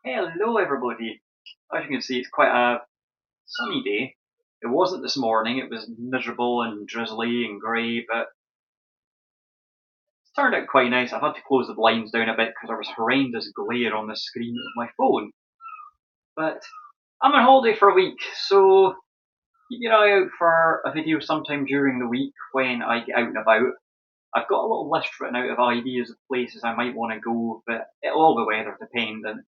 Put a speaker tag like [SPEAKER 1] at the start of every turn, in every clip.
[SPEAKER 1] Hello everybody. As you can see, it's quite a sunny day. It wasn't this morning, it was miserable and drizzly and grey, but it turned out quite nice. I've had to close the blinds down a bit because there was horrendous glare on the screen of my phone. But I'm on holiday for a week, so keep your eye out for a video sometime during the week when I get out and about. I've got a little list written out of ideas of places I might want to go, but it'll all be weather dependent.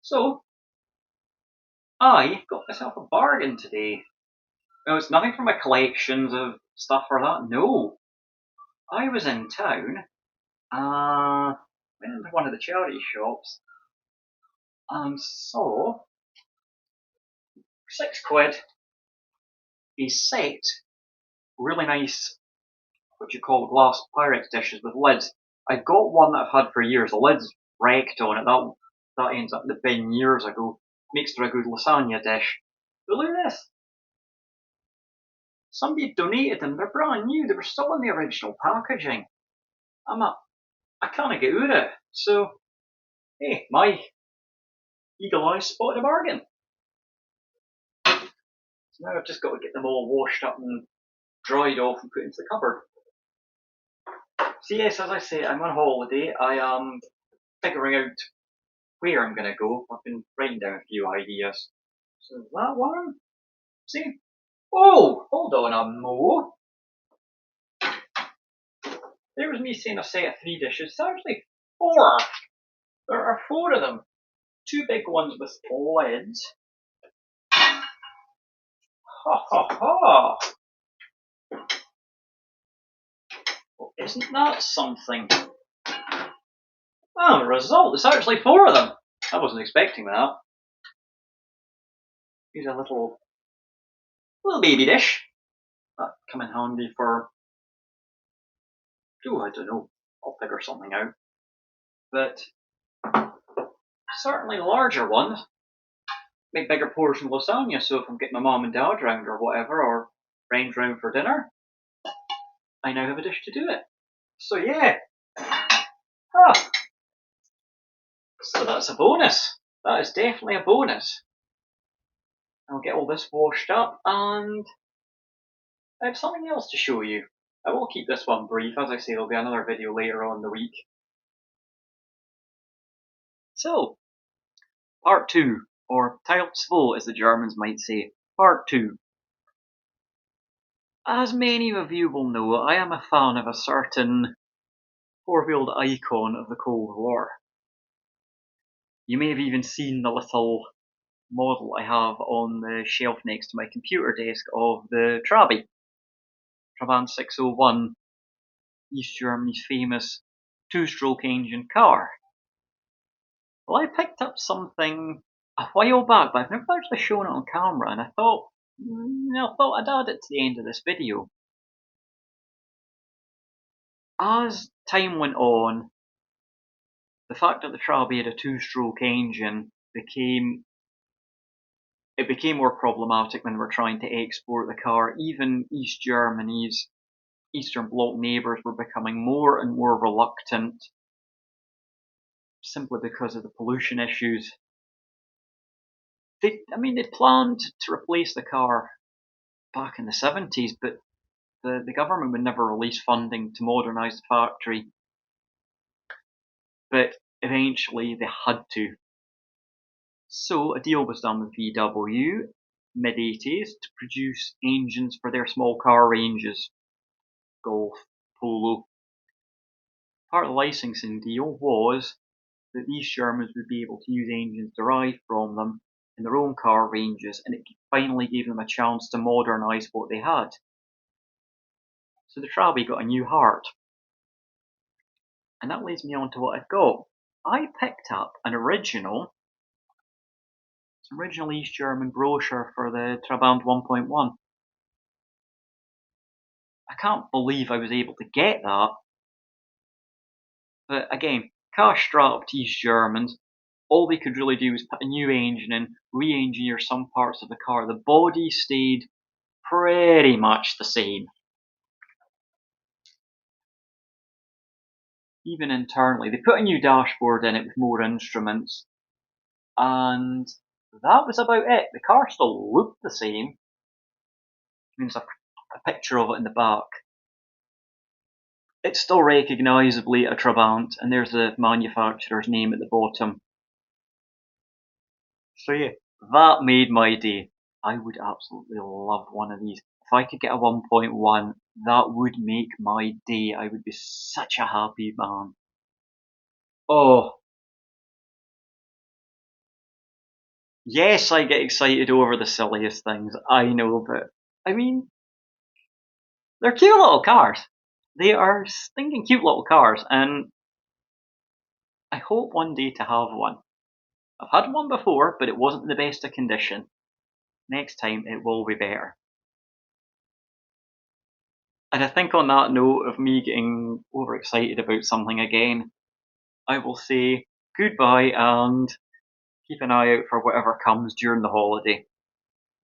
[SPEAKER 1] So, I got myself a bargain today. No, it's nothing from my collections of stuff or that. No, I was in town. Went into one of the charity shops and saw for £6 a set, really nice, what you call glass Pyrex dishes with lids. I got one that I've had for years. The lid's wrecked on it. That ends up in the bin years ago. Makes for a good lasagna dish. But look at this. Somebody donated them. They're brand new. They were still in the original packaging. I can't get out of it. So, hey, my eagle eye spotted a bargain. So now I've just got to get them all washed up and dried off and put into the cupboard. So yes, as I say, I'm on holiday. I am figuring out where I'm going to go. I've been writing down a few ideas. So that one. See? Oh, hold on a mo. There was me saying a set of 3 dishes. It's actually 4. There are 4 of them. 2 big ones with lids. Ha ha ha! Well, isn't that something? Oh, the result! It's actually 4 of them! I wasn't expecting that. Here's a little baby dish. That'd come in handy for, I don't know, I'll figure something out. But certainly larger ones make bigger portion lasagna, so if I'm getting my mum and dad round or whatever, or friends round for dinner, I now have a dish to do it. So yeah. So that's a bonus. That is definitely a bonus. I'll get all this washed up and I have something else to show you. I will keep this one brief. As I say, there'll be another video later on in the week. So, part 2, or Teil 2 as the Germans might say, part 2. As many of you will know, I am a fan of a certain four-wheeled icon of the Cold War. You may have even seen the little model I have on the shelf next to my computer desk of the Trabi. Trabant 601, East Germany's famous 2-stroke engine car. Well, I picked up something a while back, but I've never actually shown it on camera, and I thought I'd add it to the end of this video. As time went on, the fact that the Trabi had a 2-stroke engine became more problematic when we were trying to export the car. Even East Germany's Eastern Bloc neighbours were becoming more and more reluctant, simply because of the pollution issues. They planned to replace the car back in the 70s, but the government would never release funding to modernise the factory. But eventually they had to. So a deal was done with VW, mid-80s, to produce engines for their small car ranges. Golf, Polo. Part of the licensing deal was that these Germans would be able to use engines derived from them in their own car ranges, and it finally gave them a chance to modernise what they had. So the Trabi got a new heart. And that leads me on to what I've got. I picked up an original East German brochure for the Trabant 1.1. I can't believe I was able to get that. But again, cash-strapped East Germans, all they could really do was put a new engine in, re-engineer some parts of the car. The body stayed pretty much the same. Even internally, they put a new dashboard in it with more instruments. And that was about it. The car still looked the same. There's a picture of it in the back. It's still recognisably a Trabant, and there's the manufacturer's name at the bottom. So yeah, that made my day. I would absolutely love one of these. If I could get a 1.1, that would make my day. I would be such a happy man. Oh, yes, I get excited over the silliest things. I know, but I mean, they're cute little cars. They are stinking cute little cars, and I hope one day to have one. I've had one before, but it wasn't in the best of condition. Next time it will be better. And I think on that note of me getting overexcited about something again, I will say goodbye and keep an eye out for whatever comes during the holiday.